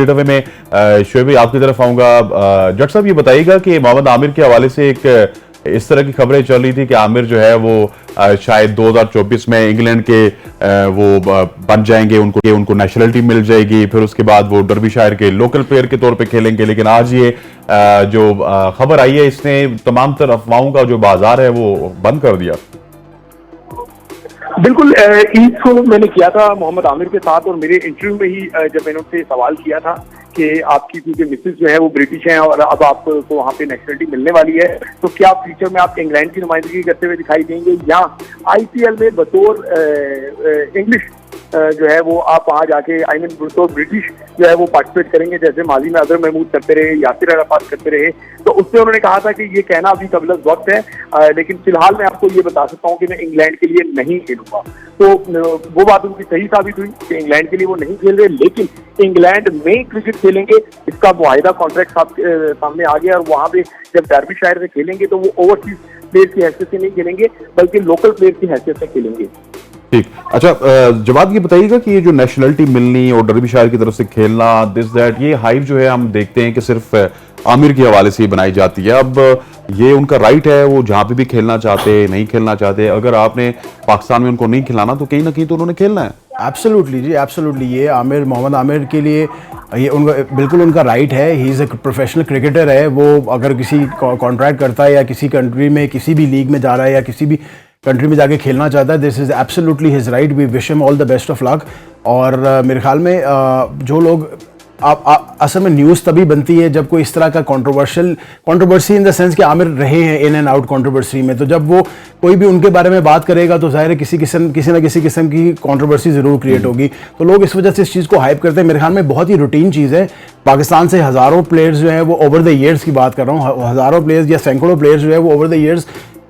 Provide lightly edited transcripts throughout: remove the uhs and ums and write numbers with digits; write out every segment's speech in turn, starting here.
में शोएब भाई आपकी तरफ आऊंगा। जट साहब ये बताइएगा कि मोहम्मद आमिर के हवाले से एक इस तरह की खबरें चल रही थी कि आमिर जो है वो शायद 2024 में इंग्लैंड के वो बन जाएंगे, उनको नेशनलिटी मिल जाएगी, फिर उसके बाद वो डर्बीशायर के लोकल प्लेयर के तौर पे खेलेंगे। लेकिन आज ये जो खबर आई है इसने तमाम तर अफवाहों का जो बाजार है वो बंद कर दिया। बिल्कुल, ईद को मैंने किया था मोहम्मद आमिर के साथ और मेरे इंटरव्यू में ही जब मैंने उनसे सवाल किया था कि आपकी क्योंकि मिसेज जो है वो ब्रिटिश हैं और अब आपको वहाँ पे नेशनलिटी मिलने वाली है, तो क्या फ्यूचर में आप इंग्लैंड की नुमाइंदगी करते हुए दिखाई देंगे या आईपीएल में बतौर इंग्लिश जो है वो आप वहाँ जाके आई मीन बतौर ब्रिटिश जो है वो पार्टिसिपेट करेंगे, जैसे माजी में अजहर महमूद करते रहे, यासिर अराफात करते रहे। तो उससे उन्होंने कहा था कि ये कहना अभी कबल वक्त है, लेकिन फिलहाल मैं आपको ये बता सकता हूँ कि मैं इंग्लैंड के लिए नहीं खेलूंगा। तो वो बात उनकी सही साबित हुई कि इंग्लैंड के लिए वो नहीं खेल रहे, लेकिन इंग्लैंड में क्रिकेट खेलेंगे इसका मुआहिदा कॉन्ट्रैक्ट सामने आ गया और वहाँ पे जब डर्बीशायर से खेलेंगे तो वो ओवरसीज प्लेयर की हैसियत से नहीं खेलेंगे बल्कि लोकल प्लेयर की हैसियत से खेलेंगे। ठीक, अच्छा जवाब ये बताइएगा कि ये जो नेशनलिटी मिलनी और डर्बीशायर की तरफ से खेलना दिस दैट ये हाइप जो है हम देखते हैं कि सिर्फ आमिर के हवाले से ही बनाई जाती है। अब ये उनका राइट है, वो जहां पे भी खेलना चाहते नहीं खेलना चाहते, अगर आपने पाकिस्तान में उनको नहीं खिलाना तो कहीं ना कहीं तो उन्होंने खेलना है। एब्सोल्युटली जी, एब्सोल्युटली। ये आमिर, मोहम्मद आमिर के लिए ये उनका बिल्कुल उनका राइट है। He is a professional cricketer है। वो अगर किसी कॉन्ट्रैक्ट करता है या किसी कंट्री में किसी भी लीग में जा रहा है या किसी भी कंट्री में जाके खेलना चाहता है, this is absolutely his right. We wish him all the best of luck. और मेरे ख्याल में जो लोग असल में न्यूज़ तभी बनती है जब कोई इस तरह का कंट्रोवर्सी इन द सेंस कि आमिर रहे हैं इन एंड आउट कंट्रोवर्सी में, तो जब वो कोई भी उनके बारे में बात करेगा तो जाहिर है किसी न किसी किस्म की कंट्रोवर्सी ज़रूर क्रिएट होगी। तो लोग इस वजह से इस चीज़ को हाइप करते हैं। मेरे ख्याल में बहुत ही रूटीन चीज़ है। पाकिस्तान से हज़ारों प्लेयर्स जो हैं वो ओवर द ईयर्स की बात कर रहा हूँ, हज़ारों प्लेयर्स या सैकड़ों प्लेयर्स जो है वो ओवर द ईयर्स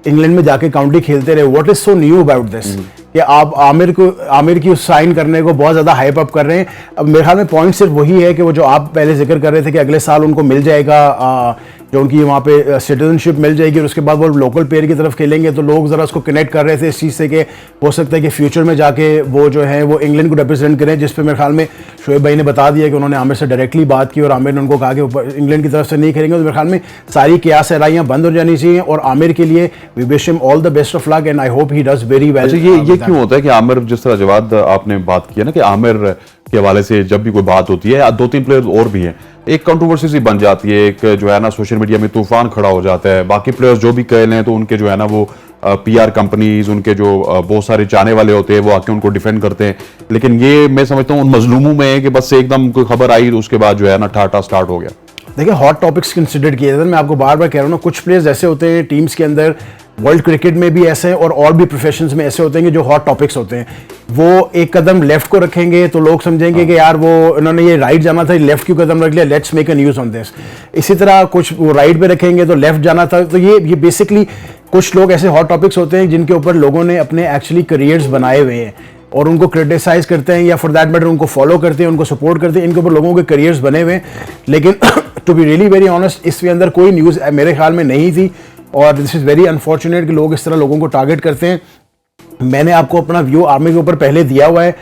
इंग्लैंड में जाके काउंटी खेलते रहे। What is so knew about this कि आप आमिर की साइन करने को बहुत ज़्यादा हाइप अप कर रहे हैं। अब मेरे ख्याल में पॉइंट सिर्फ वही है कि वो जो आप पहले जिक्र कर रहे थे कि अगले साल उनको मिल जाएगा जो उनकी वहाँ पे सिटीजनशिप मिल जाएगी और उसके बाद वो लोकल प्लेयर की तरफ खेलेंगे, तो लोग ज़रा उसको कनेक्ट कर रहे थे इस चीज़ से कि हो सकता है कि फ्यूचर में जाके वो जो है वो इंग्लैंड को रिप्रेजेंट करें, जिस पे मेरे ख्याल में शोएब भाई ने बता दिया कि उन्होंने आमिर से डायरेक्टली बात की और आमिर ने उनको कहा कि इंग्लैंड की तरफ से नहीं खेलेंगे। तो मेरे ख्याल में सारी कियास राइयाँ बंद हो जानी चाहिए और आमिर के लिए we wish him all the best of luck and I hope he does very well. ये क्यों होता है कि आमिर, जिस तरह जवाब आपने बात की है ना कि आमिर के हवाले से जब भी कोई बात होती है, दो तीन प्लेयर और भी हैं, एक कंट्रोवर्सी सी बन जाती है, एक जो है ना सोशल मीडिया में तूफान खड़ा हो जाता है। बाकी प्लेयर्स जो भी कह लें तो उनके जो है ना वो पीआर कंपनीज, उनके जो बहुत सारे चाहने वाले होते हैं वो आके उनको डिफेंड करते हैं। लेकिन ये मैं समझता हूँ उन मजलूमों में है कि बस एकदम कोई खबर आई तो उसके बाद जो है ना ठाटा स्टार्ट हो गया। देखिए, हॉट टॉपिक्स कंसिडर किए जाते हैं। मैं आपको बार बार कह रहा हूँ ना, कुछ प्लेयर्स ऐसे होते हैं टीम्स के अंदर, वर्ल्ड क्रिकेट में भी ऐसे हैं और भी प्रोफेशंस में ऐसे होते हैं कि जो हॉट टॉपिक्स होते हैं वो एक कदम लेफ्ट को रखेंगे तो लोग समझेंगे कि यार वो इन्होंने ये राइट जाना था, लेफ्ट क्यों कदम रख लिया, let's make a news on this. इसी तरह कुछ वो राइट पे रखेंगे तो लेफ्ट जाना था। तो ये बेसिकली कुछ लोग ऐसे हॉट टॉपिक्स होते हैं जिनके ऊपर लोगों ने अपने एक्चुअली करियर्स बनाए हुए हैं और उनको क्रिटिसाइज करते हैं या फॉर दैट मैटर उनको फॉलो करते हैं, उनको सपोर्ट करते हैं। इनके ऊपर लोगों के करियर्स बने हुए हैं। लेकिन to be really very honest, इसके अंदर कोई न्यूज़ मेरे ख्याल में नहीं थी और दिस इज़ वेरी अनफॉर्चुनेट कि लोग इस तरह लोगों को टारगेट करते हैं। मैंने आपको अपना व्यू आर्मी के ऊपर पहले दिया हुआ है,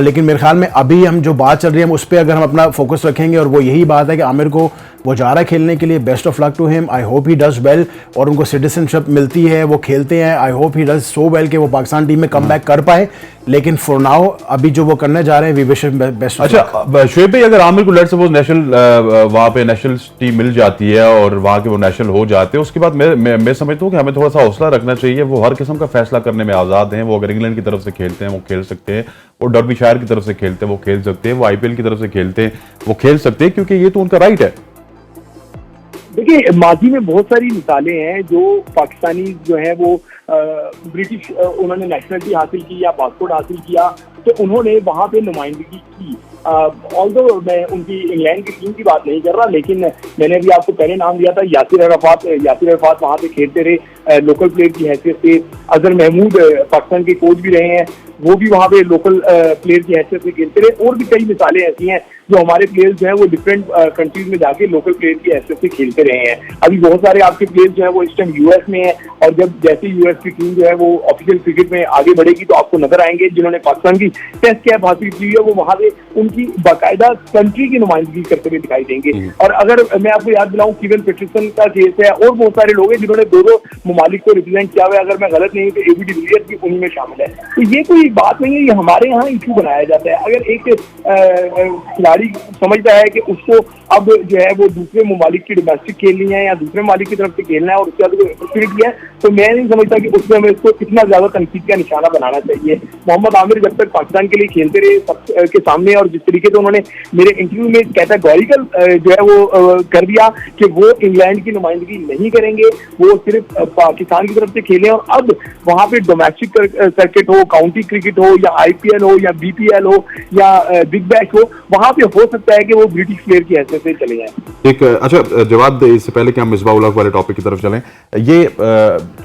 लेकिन मेरे ख्याल में अभी हम जो बात चल रही है उस पर अगर हम अपना फोकस रखेंगे और वो यही बात है कि आमिर को वो जा रहा है खेलने के लिए, best of luck to him. I hope he does well और उनको सिटीजनशिप मिलती है, वो खेलते हैं। I hope he does so well कि वो पाकिस्तान टीम में कम बैक कर पाए। लेकिन फॉर नाउ अभी जो वो करने जा रहे हैं वी विश हिम बेस्ट। अच्छा शोएब भाई, अगर आमिर को लेट्स सपोज नेशनल वहाँ पे नेशनल टीम मिल जाती है और वहाँ के वो नेशनल हो जाते हैं, उसके बाद मैं समझता हूँ कि हमें थोड़ा सा हौसला रखना चाहिए। वो हर किस्म का फैसला करने में आज़ाद हैं। वो अगर इंग्लैंड की तरफ से खेलते हैं वो खेल सकते हैं, वो डर्बीशायर की तरफ से खेलते हैं वो खेल सकते हैं, वो आईपीएल की तरफ से खेलते हैं वो खेल सकते हैं, क्योंकि ये तो उनका राइट है। देखिए, माजी में बहुत सारी मिसालें हैं जो पाकिस्तानी जो है वो ब्रिटिश उन्होंने नेशनलिटी हासिल की या पासपोर्ट हासिल किया तो उन्होंने वहाँ पे नुमाइंदगी की। ऑल्दो मैं उनकी इंग्लैंड की टीम की बात नहीं कर रहा, लेकिन मैंने भी आपको पहले नाम दिया था यासिर अराफात वहाँ पे खेलते रहे लोकल प्लेयर की हैसियत से। अजहर महमूद पाकिस्तान के कोच भी रहे हैं, वो भी वहाँ पे लोकल प्लेयर की हैसियत से खेलते रहे। और भी कई मिसालें ऐसी हैं जो हमारे प्लेयर्स जो है वो डिफरेंट कंट्रीज में जाके लोकल प्लेयर की हैसियत से खेलते रहे हैं। अभी बहुत सारे आपके प्लेयर्स जो है वो इस टाइम यूएस में है, और जब जैसे यूएस की टीम जो है वो ऑफिशियल क्रिकेट में आगे बढ़ेगी तो आपको नजर आएंगे जिन्होंने पाकिस्तान की टेस्ट कैप हासिल की है वो वहां पे उनकी बाकायदा कंट्री की नुमाइंदगी करते हुए दिखाई देंगे। और अगर मैं आपको याद दिलाऊं, कीवन पीटरसन का केस है और बहुत सारे लोग हैं जिन्होंने दो ममालिक को रिप्रेजेंट किया हुआ है। अगर मैं गलत नहीं हूं तो एबी डिविलियर्स भी उन्हीं में शामिल है। तो ये कोई बात नहीं है, ये हमारे यहाँ इशू बनाया जाता है। अगर एक खिलाड़ी समझता है कि उसको अब जो है वो दूसरे ममालिक की डोमेस्टिक खेलनी है या दूसरे ममालिक की तरफ से खेलना है और उसके बाद अपॉर्चुनिटी है, तो मैं नहीं समझता कि उसमें हमें इसको इतना ज्यादा तनकीद का निशाना बनाना चाहिए। मोहम्मद आमिर जब तक पाकिस्तान के लिए खेलते रहे सबके सामने, और जिस तरीके से उन्होंने मेरे इंटरव्यू में कैटेगोरिकल जो है वो कर दिया कि वो इंग्लैंड की नुमाइंदगी नहीं करेंगे, वो सिर्फ पाकिस्तान की तरफ से खेलें। और अब वहां पे डोमेस्टिक सर्किट हो, काउंटी क्रिकेट हो या आईपीएल हो या बीपीएल हो या बिग बैश हो, वहां पे हो सकता है कि वो ब्रिटिश प्लेयर की हैसियत से चले जाएं। एक अच्छा जवाब दे, इससे पहले कि हम मिसबाह उल हक वाले टॉपिक की तरफ चलें, ये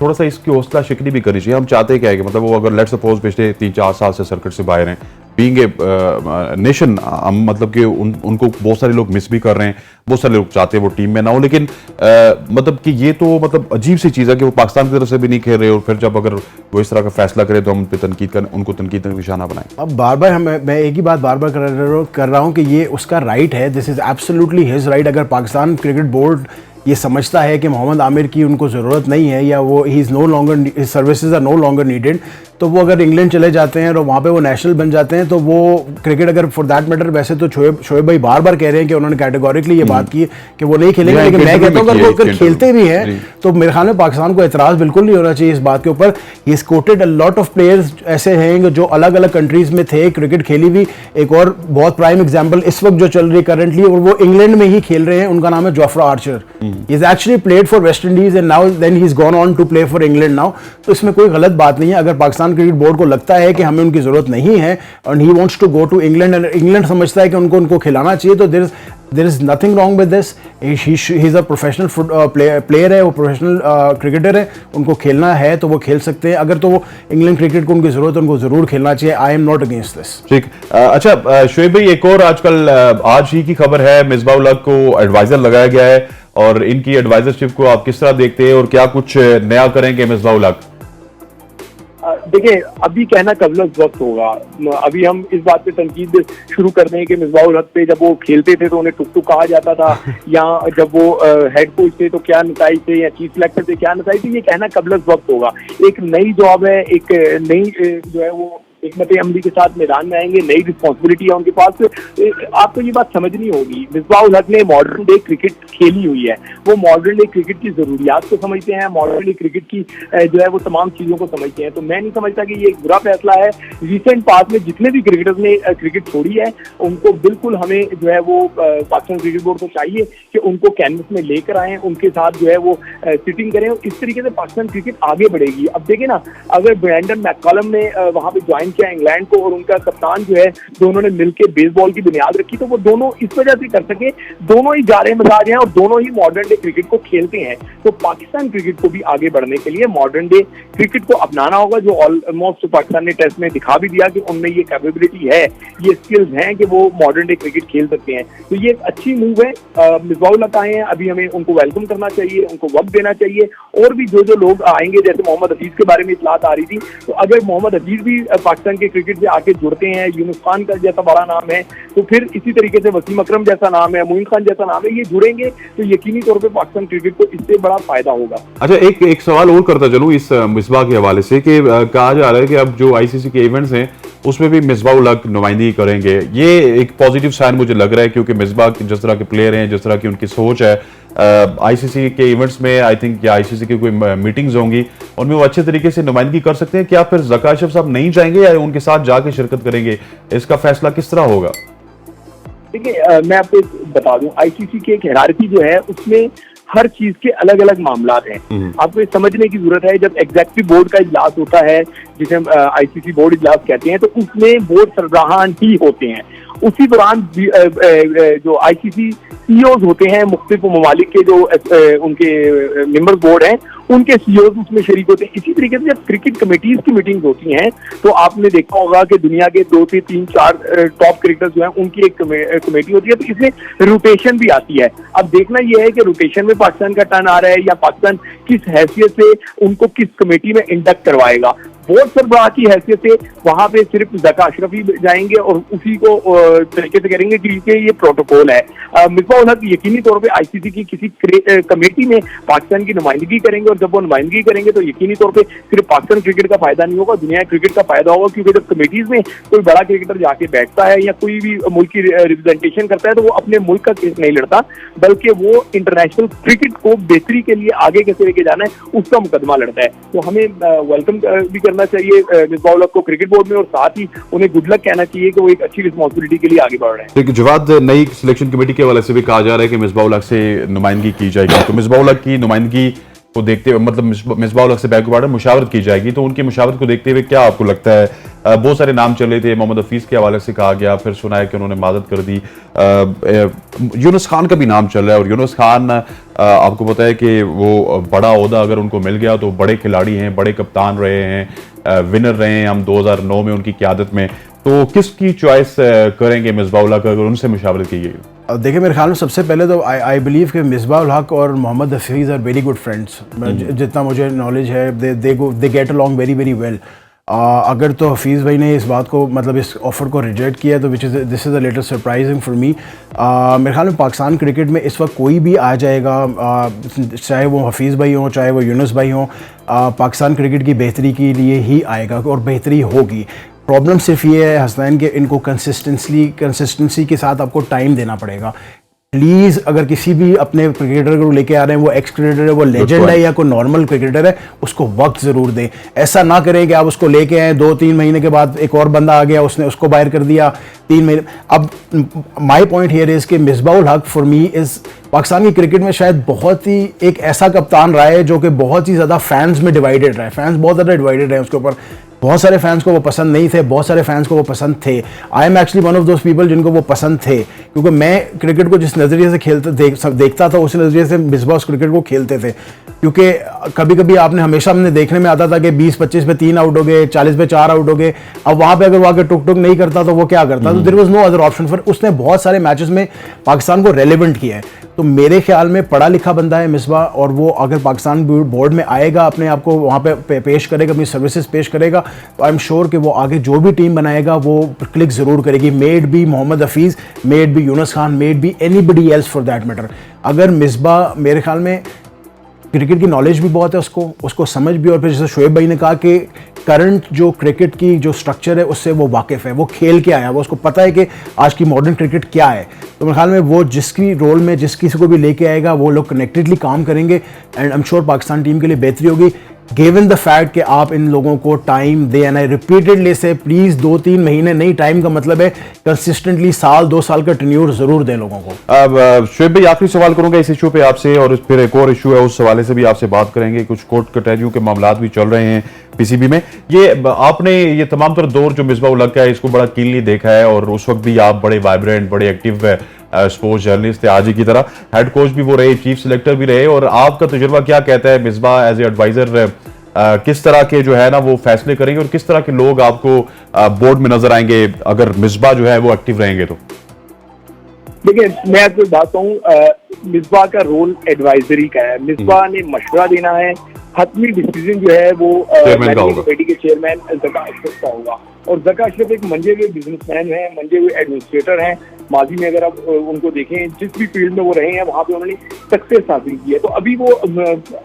थोड़ा सा इसकी हौसला शिकनी भी करनी चाहिए। हम चाहते क्या है कि मतलब वो अगर लेट्स सपोज पिछले 3-4 साल से सर्किट से बाहर हैं, बीइंग ए नेशन, हम मतलब कि उनको बहुत सारे लोग मिस भी कर रहे हैं, बहुत सारे लोग चाहते हैं वो टीम में ना हो, लेकिन मतलब कि ये तो मतलब अजीब सी चीज़ है कि वो पाकिस्तान की तरफ से भी नहीं खेल रहे और फिर जब अगर वो इस तरह का फैसला करे तो हम पे तनकीद कर, उनको तनकीद का निशाना बनाएं। अब बार बार मैं एक ही बात बार बार कर रहा हूँ कि ये उसका राइट है, this is absolutely his right. अगर पाकिस्तान क्रिकेट बोर्ड ये समझता है कि मोहम्मद आमिर की उनको ज़रूरत नहीं है या वो he is no longer, his services are no longer needed, तो वो अगर इंग्लैंड चले जाते हैं और वहाँ पे वो नेशनल बन जाते हैं तो वो क्रिकेट, अगर फॉर दैट मैटर, वैसे तो शोएब भाई बार बार कह रहे हैं कि उन्होंने कैटेगोरिकली ये बात की कि वो नहीं खेलेंगे, लेकिन मैं कहता हूँ अगर वो अगर खेलते भी हैं तो मेरे ख्याल में पाकिस्तान को एतराज़ बिल्कुल नहीं होना चाहिए इस बात के ऊपर। He is coated a lot of players ऐसे हैं जो अलग अलग कंट्रीज़ में थे, क्रिकेट खेली भी। एक और बहुत प्राइम एग्जाम्पल इस वक्त जो चल रही है करंटली, और वो इंग्लैंड में ही खेल रहे हैं, उनका नाम है Jofra Archer. He is actually played for West Indies and now then he is gone on to play for England now. तो इसमें कोई गलत बात नहीं है। अगर पाकिस्तान क्रिकेट बोर्ड को लगता है कि हमें उनकी जरूरत नहीं है और he wants to go to England and England समझता है कि उनको खिलाना चाहिए, तो there is nothing wrong with this. He is a professional player है, वो प्रोफेशनल क्रिकेटर है, उनको खेलना है तो वो खेल सकते हैं। अगर तो वो इंग्लैंड क्रिकेट को उनकी जरूरत है, उनको जरूर खेलना चाहिए। I am not against this. ठीक, अच्छा शोएब भाई, एक और आजकल आज ही की खबर है, मिसबाह उल हक को एडवाइजर लगाया गया है और इनकी एडवाइजरशिप को आप किस तरह देखते हैं और क्या कुछ नया करेंगे मिसबाह उल हक? देखिए, अभी कहना कबल वक्त होगा। अभी हम इस बात पे तनकीद शुरू कर रहे हैं कि मिसबाह उल हक पे जब वो खेलते थे तो उन्हें टुक टुक कहा जाता था, या जब वो हेड कोच थे तो क्या नताइज थे, या चीफ सिलेक्टर थे क्या नताइज थे, ये कहना कबल वक्त होगा। एक नई जॉब है, एक नई जो है वो हिकमत अमली के साथ मैदान में आएंगे, नई रिस्पॉन्सिबिलिटी है उनके पास। आपको ये बात समझनी होगी, मिसबाह उल हक ने मॉडर्न डे क्रिकेट खेली हुई है, वो मॉडर्न डे क्रिकेट की जरूरियात को समझते हैं, मॉडर्न डे क्रिकेट की जो है वो तमाम चीजों को समझते हैं। तो मैं नहीं समझता कि ये एक बुरा फैसला है। रिसेंट पास में जितने भी क्रिकेटर्स ने क्रिकेट छोड़ी है, उनको बिल्कुल हमें जो है वो पाकिस्तान क्रिकेट बोर्ड को चाहिए कि उनको कैनवस में लेकर आए, उनके साथ जो है वो सिटिंग करें, इस तरीके से पाकिस्तान क्रिकेट आगे बढ़ेगी। अब देखिए ना, अगर ब्रैंडन मैककलम ने वहां पे ज्वाइन किया इंग्लैंड को और उनका कप्तान जो है, दोनों ने मिलकर बेसबॉल की बुनियाद रखी, तो वो दोनों इस वजह से कर सके, दोनों ही जारे मजाज हैं और दोनों ही मॉडर्न डे क्रिकेट को खेलते हैं। तो पाकिस्तान क्रिकेट को भी आगे बढ़ने के लिए मॉडर्न डे क्रिकेट को अपनाना होगा, जो ऑलमोस्ट पाकिस्तान ने टेस्ट में दिखा भी दिया कि उनमें ये कैपेबिलिटी है, ये स्किल्स हैं कि वो मॉडर्न डे क्रिकेट खेल सकते हैं। तो ये एक अच्छी मूव है। मिसबाह उल हक आए हैं, अभी हमें उनको वेलकम करना चाहिए, उनको वक्त देना चाहिए। और भी जो लोग आएंगे, जैसे मोहम्मद हफीज के बारे में इतलात आ रही थी, तो अगर मोहम्मद हफीज भी पाकिस्तान के क्रिकेट से आके जुड़ते हैं, यूनुस खान का जैसा बड़ा नाम है, तो फिर इसी तरीके से वसीम अकरम जैसा नाम है, मोइन खान जैसा नाम है, ये जुड़ेंगे तो यकीनी तौर पे पाकिस्तान क्रिकेट को इससे बड़ा फायदा होगा। अच्छा, एक सवाल और करता चलूं इस मिसबाह के हवाले से कि कहा जा रहा है कि अब जो आईसीसी के इवेंट्स हैं उसमें भी मिसबाह उल हक नुमाइंदगी करेंगे। ये एक पॉजिटिव साइन मुझे लग रहा है, क्योंकि मिसबाह जिस तरह के प्लेयर हैं, जिस तरह की उनकी सोच है, आईसीसी के इवेंट्स में आई थिंक या आईसीसी की कोई मीटिंग्स होंगी, उनमें वो अच्छे तरीके से नुमाइंदगी कर सकते हैं। क्या फिर ज़का अशरफ साहब नहीं जाएंगे या उनके साथ जाके शिरकत करेंगे? इसका फैसला किस तरह होगा? देखिए, मैं आपको बता दूं, आईसीसी की एक हायरार्की जो है उसमें हर चीज के अलग अलग मामलात हैं। आपको ये समझने की जरूरत है, जब एग्जेक्टिव बोर्ड का इजलास होता है, जिसे हम आईसीसी बोर्ड इजलास कहते हैं, तो उसमें बोर्ड सरबराहान ही होते हैं। उसी दौरान जो आईसीसी सीईओज होते हैं, मुख्तलिफ ममालिक के जो उनके मेंबर बोर्ड हैं, उनके सीईओज उसमें शरीक होते हैं। इसी तरीके से जब क्रिकेट कमेटीज की मीटिंग होती हैं तो आपने देखा होगा कि दुनिया के 2 से 3 4 टॉप क्रिकेटर्स जो हैं उनकी एक कमेटी होती है, तो इसमें रोटेशन भी आती है। अब देखना यह है कि रोटेशन में पाकिस्तान का टर्न आ रहा है या पाकिस्तान किस हैसियत से उनको किस कमेटी में इंडक्ट करवाएगा। बोर्ड सरबराह की हैसियत से वहां पे सिर्फ ज़का अशरफी जाएंगे और उसी को तरीके से करेंगे क्योंकि ये प्रोटोकॉल है। मिसबाह उल हक यकीनी तौर पे आईसीसी की किसी कमेटी में पाकिस्तान की नुमाइंदगी करेंगे और जब वो नुमाइंदगी करेंगे तो यकीनी तौर पे सिर्फ पाकिस्तान क्रिकेट का फायदा नहीं होगा, दुनिया क्रिकेट का फायदा होगा। क्योंकि जब कमेटीज में कोई बड़ा क्रिकेटर जाके बैठता है या कोई भी मुल्क की रिप्रेजेंटेशन करता है तो वो अपने मुल्क का केस नहीं लड़ता, बल्कि वो इंटरनेशनल क्रिकेट को बेहतरी के लिए आगे कैसे लेके जाना है उसका मुकदमा लड़ता है। तो हमें वेलकम भी करना चाहिए मिसबाह उल हक को क्रिकेट बोर्ड में और साथ ही उन्हें गुड लक कहना चाहिए कि वो एक अच्छी रिस्पॉन्सिबिलिटी के लिए आगे बढ़ रहे हैं। देखिए जवाद, नई सिलेक्शन कमेटी के हवाले से भी कहा जा रहा है कि मिसबाह उल हक से नुमाइंदगी की जाएगी, तो मिसबाह उल हक की नुमाइंदगी को देखते हुए मतलब मिसबाह उल हक से बैकवर्ड मुशावरत की जाएगी, तो उनकी मुशावरत को देखते हुए क्या आपको लगता है? बहुत सारे नाम चल रहे थे, मोहम्मद हफीज के हवाले से कहा गया, फिर सुना है कि उन्होंने मादत कर दी, यूनुस खान का भी नाम चल रहा है, और यूनुस खान आपको पता है कि वो बड़ा ओहदा अगर उनको मिल गया तो बड़े खिलाड़ी हैं, बड़े कप्तान रहे हैं, विनर रहे हैं हम 2009 में उनकी क़यादत में, तो किसकी चॉइस करेंगे मिसबाह उल हक अगर उनसे मुशावरत की गई? देखिए मेरे ख्याल में सबसे पहले तो आई बिलीव कि मिसबाह उल हक और Mohammad Hafeez are very good friends. जितना मुझे नॉलेज है they get along very very well. अगर तो हफीज़ भाई ने इस बात को मतलब इस ऑफ़र को रिजेक्ट किया तो this is the little surprising for me. मेरे ख्याल में पाकिस्तान क्रिकेट में इस वक्त कोई भी आ जाएगा, चाहे वो हफीज़ भाई हों चाहे वो यूनुस भाई हों, पाकिस्तान क्रिकेट की बेहतरी के लिए ही आएगा और बेहतरी होगी। प्रॉब्लम सिर्फ ये है हसनैन कि इनको कंसिस्टेंसी के साथ आपको टाइम देना पड़ेगा। प्लीज़ अगर किसी भी अपने क्रिकेटर को लेके आ रहे हैं, वो एक्स क्रिकेटर है, वो लेजेंड है या कोई नॉर्मल क्रिकेटर है, उसको वक्त ज़रूर दें। ऐसा ना करें कि आप उसको लेके आए 2-3 महीने के बाद एक और बंदा आ गया, उसने उसको बाहर कर दिया 3 महीने। अब माई पॉइंट हियर इज़ कि मिसबाह उल हक फॉर मी इज़ पाकिस्तान की क्रिकेट में शायद बहुत ही एक ऐसा कप्तान रहा है जो कि बहुत ही ज़्यादा फैंस में डिवाइडेड रहा है। फैंस बहुत ज़्यादा डिवाइडेड है उसके ऊपर। बहुत सारे फैंस को वो पसंद नहीं थे, बहुत सारे फैंस को वो पसंद थे। I am actually one of those people जिनको वो पसंद थे, क्योंकि मैं क्रिकेट को जिस नज़रिए से देखता था उसी नज़रिए से मिसबाह उस क्रिकेट को खेलते थे। क्योंकि कभी कभी आपने हमेशा हमने देखने में आता था कि 20-25 पे 3 आउट हो गए, 40 पे 4 आउट हो गए। अब वहाँ पे अगर वो आगे टुक टुक नहीं करता तो वो क्या करता? तो there was no other option for. उसने बहुत सारे मैचेस में पाकिस्तान को रेलेवेंट किया है। तो मेरे ख्याल में पढ़ा लिखा बंदा है मिसबाह, और वो अगर पाकिस्तान बोर्ड में आएगा, अपने आप को वहाँ पे पेश करेगा, अपनी सर्विसेज पेश करेगा, तो आई एम श्योर कि वो आगे जो भी टीम बनाएगा वो क्लिक ज़रूर करेगी। Maybe Mohammad Hafeez, maybe Younis Khan, maybe anybody else for that matter. अगर मिसबाह, मेरे ख्याल में क्रिकेट की नॉलेज भी बहुत है उसको समझ भी, और फिर जैसे शोएब भाई ने कहा कि करंट जो क्रिकेट की जो स्ट्रक्चर है उससे वो वाकिफ़ है, वो खेल के आया, वो उसको पता है कि आज की मॉडर्न क्रिकेट क्या है। तो मेरे ख्याल में वो जिसकी रोल में जिस किसी को भी लेके आएगा वो लोग कनेक्टेडली काम करेंगे and I am sure Pakistan team के लिए बेहतरी होगी, गिवन द फैक्ट कि आप इन लोगों को टाइम दें। एंड आई रिपीटेडली से प्लीज़ 2-3 महीने नहीं, टाइम का मतलब है कंसिस्टेंटली 1-2 साल का टेन्योर ज़रूर दें लोगों को। अब शोएब भाई आखिरी सवाल करूंगा इस इशू पे आपसे, और फिर एक और इशू है उस हवाले से भी आपसे बात करेंगे। कुछ कोर्ट कचहरियों के मामलात भी चल रहे हैं पीसीबी में। ये आपने ये तमाम तर दौर जो मिसबाह उल हक का है इसको बड़ा कीनली देखा है, और उस वक्त भी आप बड़े वाइब्रेंट, बड़े एक्टिव स्पोर्ट्स जर्नलिस्ट थे, आज ही की तरह हेड कोच भी वो रहे, चीफ सिलेक्टर भी रहे, और आपका तजुर्बा क्या कहता है मिसबाह एज ए एडवाइजर किस तरह के जो है ना वो फैसले करेंगे, और किस तरह के लोग आपको बोर्ड में नजर आएंगे अगर मिसबाह जो है वो एक्टिव रहेंगे? तो देखिए मैं आपको बात कहूँ, मिसबाह का रोल एडवाइजरी का है। मिसबाह ने मशवरा देना है, हतमी डिसीजन जो है वो कमेटी के चेयरमैन ज़का अशरफ का होगा। और ज़का अशरफ एक मंजे हुए बिजनेसमैन हैं, मंजे हुए एडमिनिस्ट्रेटर हैं। माजी में अगर आप उनको देखें जिस भी फील्ड में वो रहे हैं वहाँ पे उन्होंने सक्सेस हासिल की है। तो अभी वो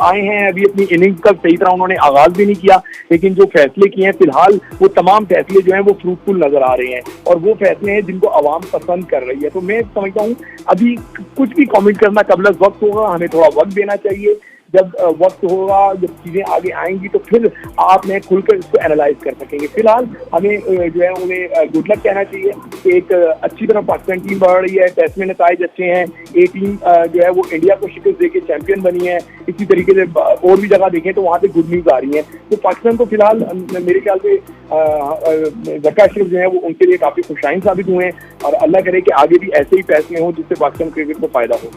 आए हैं, अभी अपनी इनिंग्स का सही तरह उन्होंने आगाज भी नहीं किया, लेकिन जो फैसले किए हैं फिलहाल वो तमाम फैसले जो हैं वो फ्रूटफुल नजर आ रहे हैं, और वो फैसले हैं जिनको आवाम पसंद कर रही है। तो मैं समझता हूँ अभी कुछ भी कमेंट करना कबल वक्त होगा, हमें थोड़ा वक्त देना चाहिए। जब वक्त होगा, जब चीजें आगे आएंगी तो फिर आप में खुलकर इसको एनालाइज कर सकेंगे। फिलहाल हमें जो है उन्हें गुड लक कहना चाहिए कि एक अच्छी तरह पाकिस्तान टीम बढ़ रही है, टेस्ट में नताइज अच्छे हैं। ए टीम जो है वो इंडिया को शिकस्त देके चैंपियन बनी है। इसी तरीके से और भी जगह देखें तो वहाँ पे गुड न्यूज आ रही है। तो पाकिस्तान को फिलहाल मेरे ख्याल से ज़का अशरफ जो है वो उनके लिए काफी खुशाइन साबित हुए हैं, और अल्लाह करे कि आगे भी ऐसे ही फैसले हों जिससे पाकिस्तान क्रिकेट को फायदा हो।